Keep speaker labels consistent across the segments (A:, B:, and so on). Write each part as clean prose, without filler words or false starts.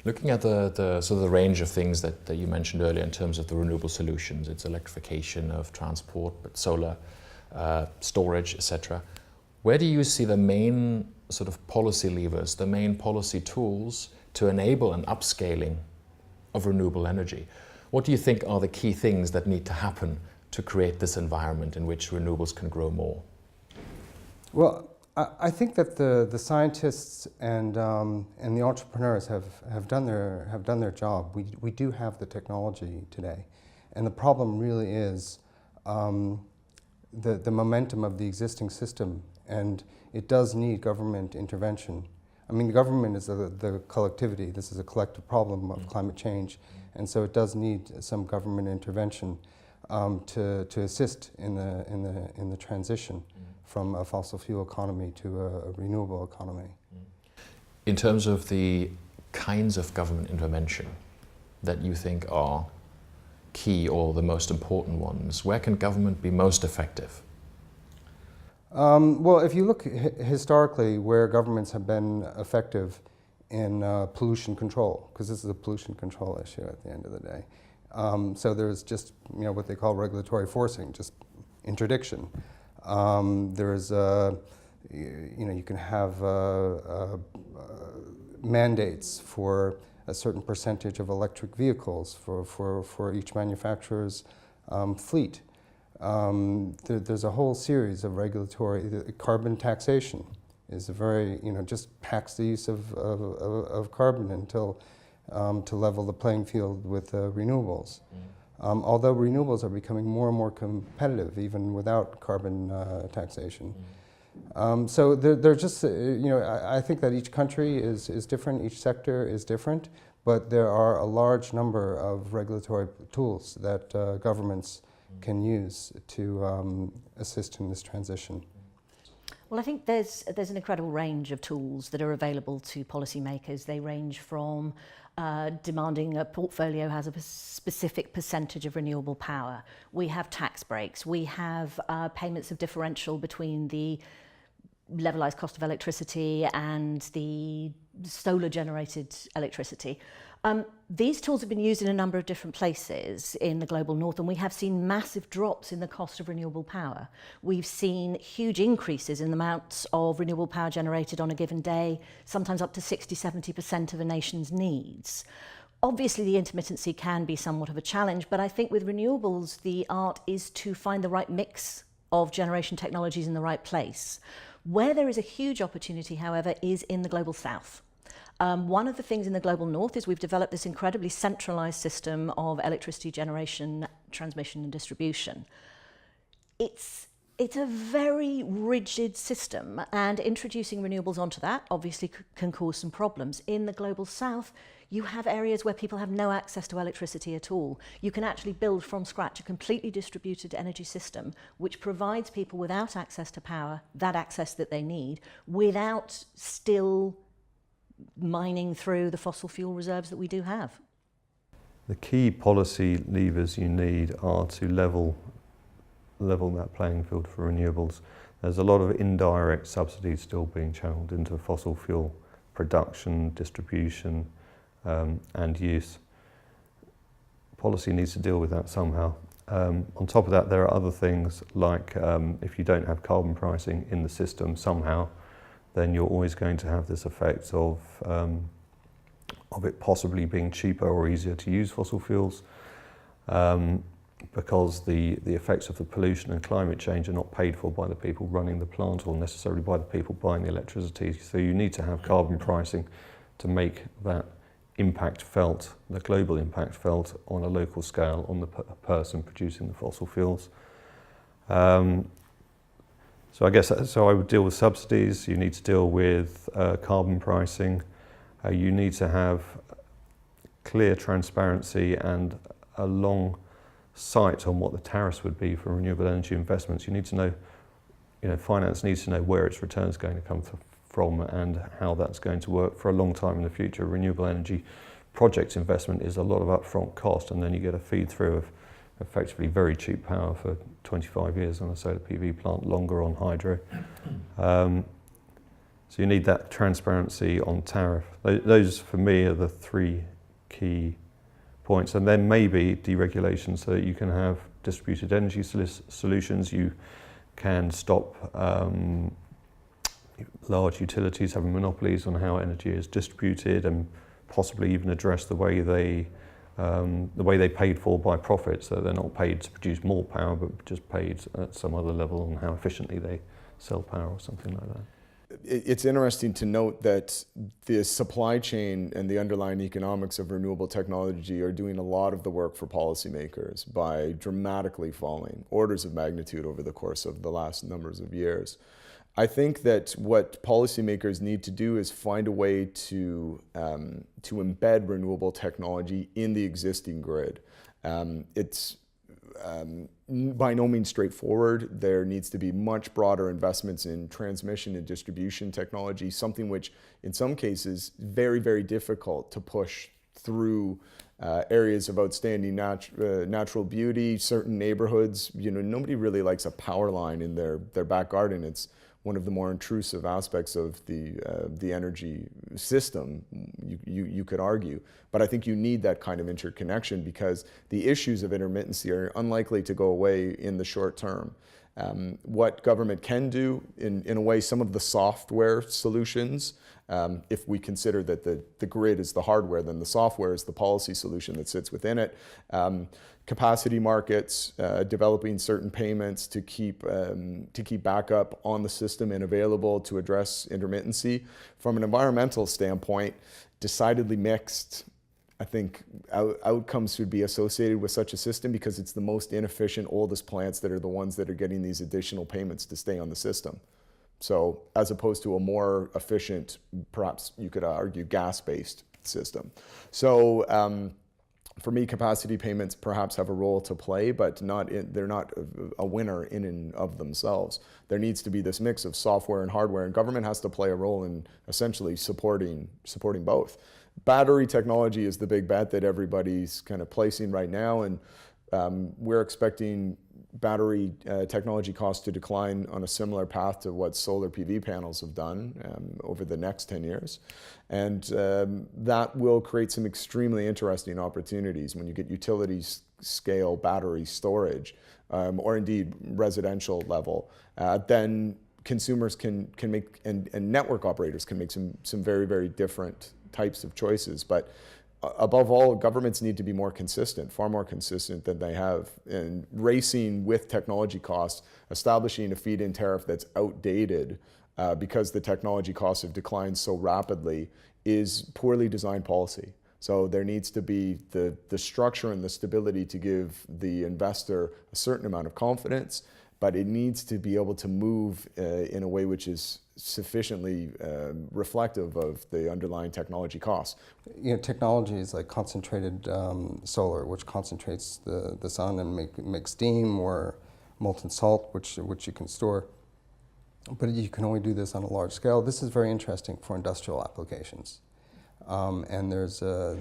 A: Looking at the sort of the range of things that you mentioned earlier in terms of the renewable solutions, it's electrification of transport, but solar, storage, etc. Where do you see the main sort of policy levers, the main policy tools to enable an upscaling of renewable energy? What do you think are the key things that need to happen to create this environment in which renewables can grow more?
B: Well, I think that the scientists and the entrepreneurs have done their job. We do have the technology today, and the problem really is the momentum of the existing system, and it does need government intervention. I mean, the government is the collectivity. This is a collective problem of climate change, and so it does need some government intervention to assist in the transition from a fossil fuel economy to a renewable economy.
A: In terms of the kinds of government intervention that you think are key or the most important ones, where can government be most effective?
B: Well, if you look historically where governments have been effective in pollution control, because this is a pollution control issue at the end of the day. So there's just what they call regulatory forcing, just interdiction. There's you can have mandates for a certain percentage of electric vehicles for each manufacturer's fleet. There's a whole series of regulatory, carbon taxation is a very, just tax the use of carbon until to level the playing field with renewables. Although renewables are becoming more and more competitive even without carbon taxation. So they're just, I think that each country is different, each sector is different, but there are a large number of regulatory tools that governments can use to assist in this transition.
C: Well, I think there's an incredible range of tools that are available to policymakers. They range from demanding a portfolio has a specific percentage of renewable power. We have tax breaks. We have payments of differential between the levelized cost of electricity and the solar generated electricity. These tools have been used in a number of different places in the global north, and we have seen massive drops in the cost of renewable power. We've seen huge increases in the amounts of renewable power generated on a given day, sometimes up to 60–70% of a nation's needs. Obviously, the intermittency can be somewhat of a challenge, but I think with renewables, the art is to find the right mix of generation technologies in the right place. Where there is a huge opportunity, however, is in the global south. One of the things in the global north is we've developed this incredibly centralized system of electricity generation, transmission and distribution. It's a very rigid system, and introducing renewables onto that obviously can cause some problems. In the global south, you have areas where people have no access to electricity at all. You can actually build from scratch a completely distributed energy system which provides people without access to power that access that they need without still mining through the fossil fuel reserves that we do have.
D: The key policy levers you need are to level that playing field for renewables. There's a lot of indirect subsidies still being channeled into fossil fuel production, distribution and use. Policy needs to deal with that somehow. On top of that, there are other things like if you don't have carbon pricing in the system somehow, then you're always going to have this effect of it possibly being cheaper or easier to use fossil fuels because the effects of the pollution and climate change are not paid for by the people running the plant or necessarily by the people buying the electricity. So you need to have carbon pricing to make that impact felt, the global impact felt on a local scale on the person producing the fossil fuels. So I guess I would deal with subsidies. You need to deal with carbon pricing. You need to have clear transparency and a long sight on what the tariffs would be for renewable energy investments. You need to know, finance needs to know where its return is going to come from and how that's going to work for a long time in the future. Renewable energy project investment is a lot of upfront cost, and then you get a feed through of effectively very cheap power for 25 years on a solar PV plant, longer on hydro. So you need that transparency on tariff. Those, for me, are the three key points. And then maybe deregulation so that you can have distributed energy solutions. You can stop large utilities having monopolies on how energy is distributed, and possibly even address the way they paid for by profit, so they're not paid to produce more power, but just paid at some other level on how efficiently they sell power or something like that.
E: It's interesting to note that the supply chain and the underlying economics of renewable technology are doing a lot of the work for policymakers by dramatically falling orders of magnitude over the course of the last numbers of years. I think that what policymakers need to do is find a way to embed renewable technology in the existing grid. It's by no means straightforward. There needs to be much broader investments in transmission and distribution technology, something which in some cases very, very difficult to push through areas of outstanding natural beauty, certain neighborhoods. You know, nobody really likes a power line in their back garden. It's one of the more intrusive aspects of the energy system, you could argue. But I think you need that kind of interconnection because the issues of intermittency are unlikely to go away in the short term. What government can do, in a way, some of the software solutions, if we consider that the grid is the hardware, then the software is the policy solution that sits within it. Capacity markets, developing certain payments to keep backup on the system and available to address intermittency. From an environmental standpoint, decidedly mixed. I think outcomes would be associated with such a system because it's the most inefficient, oldest plants that are the ones that are getting these additional payments to stay on the system. So as opposed to a more efficient, perhaps you could argue gas-based system. So for me, capacity payments perhaps have a role to play, but they're not a winner in and of themselves. There needs to be this mix of software and hardware, and government has to play a role in essentially supporting both. Battery technology is the big bet that everybody's kind of placing right now, and we're expecting battery technology costs to decline on a similar path to what solar PV panels have done over the next 10 years. And that will create some extremely interesting opportunities when you get utilities scale battery storage, or indeed residential level. Then consumers can make, and network operators can make some very, very different types of choices. But above all, governments need to be more consistent, far more consistent than they have. And racing with technology costs, establishing a feed-in tariff that's outdated because the technology costs have declined so rapidly is poorly designed policy. So there needs to be the structure and the stability to give the investor a certain amount of confidence, but it needs to be able to move in a way which is sufficiently reflective of the underlying technology costs.
B: You know, technologies like concentrated solar, which concentrates the sun and makes steam, or molten salt, which you can store. But you can only do this on a large scale. This is very interesting for industrial applications. And there's a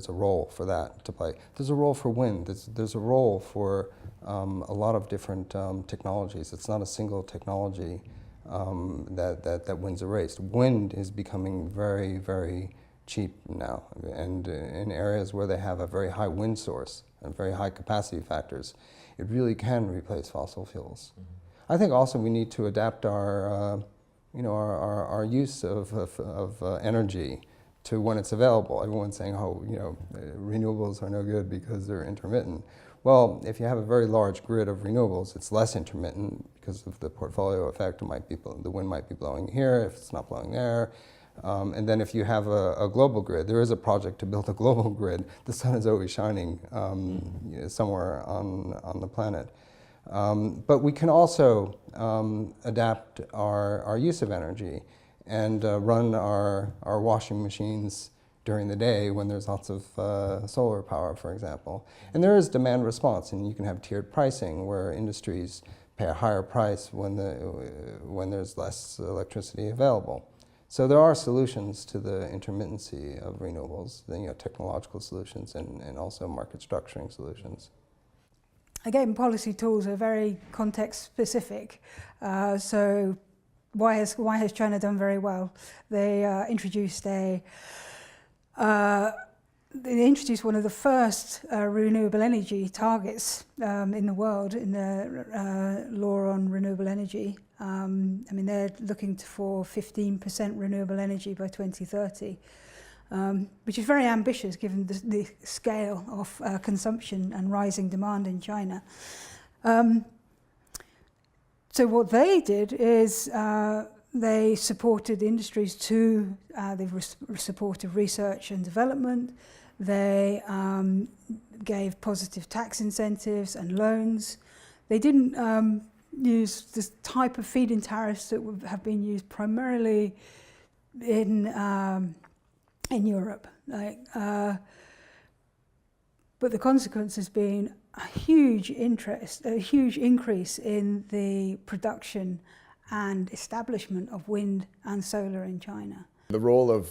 B: role for that to play. There's a role for wind. There's a role for a lot of different technologies. It's not a single technology that wins a race. Wind is becoming very, very cheap now, and in areas where they have a very high wind source and very high capacity factors, it really can replace fossil fuels. Mm-hmm. I think also we need to adapt our use of energy to when it's available. Everyone's saying, oh, renewables are no good because they're intermittent. Well, if you have a very large grid of renewables, it's less intermittent because of the portfolio effect. The wind might be blowing here if it's not blowing there. And then if you have a global grid, there is a project to build a global grid. The sun is always shining somewhere on the planet. But we can also adapt our use of energy and run our washing machines during the day when there's lots of solar power, for example. And there is demand response, and you can have tiered pricing where industries pay a higher price when there's less electricity available. So there are solutions to the intermittency of renewables, technological solutions and also market structuring solutions.
F: Again, policy tools are very context specific. So why has China done very well? They introduced one of the first renewable energy targets in the world in the law on renewable energy. I mean, they're looking for 15% renewable energy by 2030, which is very ambitious given the scale of consumption and rising demand in China. So what they did is they supported industries they supported research and development. They gave positive tax incentives and loans. They didn't use this type of feed-in tariffs that have been used primarily in Europe. But the consequence has been a huge increase in the production and establishment of wind and solar in China.
E: The role of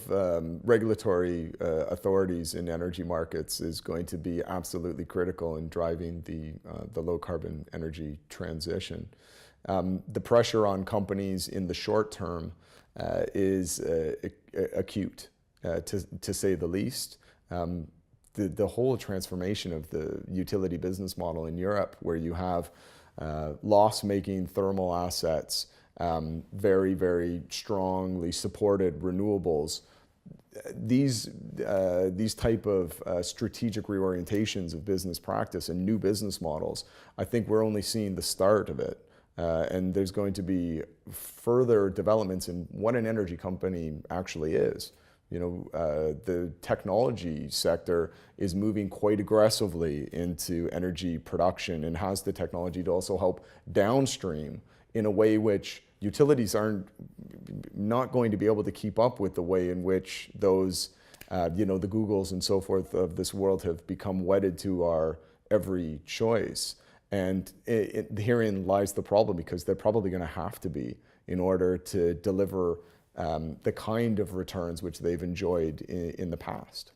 E: regulatory authorities in energy markets is going to be absolutely critical in driving the low carbon energy transition. The pressure on companies in the short term is acute, to say the least. The whole transformation of the utility business model in Europe, where you have loss-making thermal assets, very, very strongly supported renewables. These type of strategic reorientations of business practice and new business models, I think we're only seeing the start of it. And there's going to be further developments in what an energy company actually is. You know, the technology sector is moving quite aggressively into energy production and has the technology to also help downstream in a way which utilities aren't not going to be able to keep up with, the way in which those, you know, the Googles and so forth of this world have become wedded to our every choice. And herein lies the problem, because they're probably going to have to be in order to deliver the kind of returns which they've enjoyed in the past.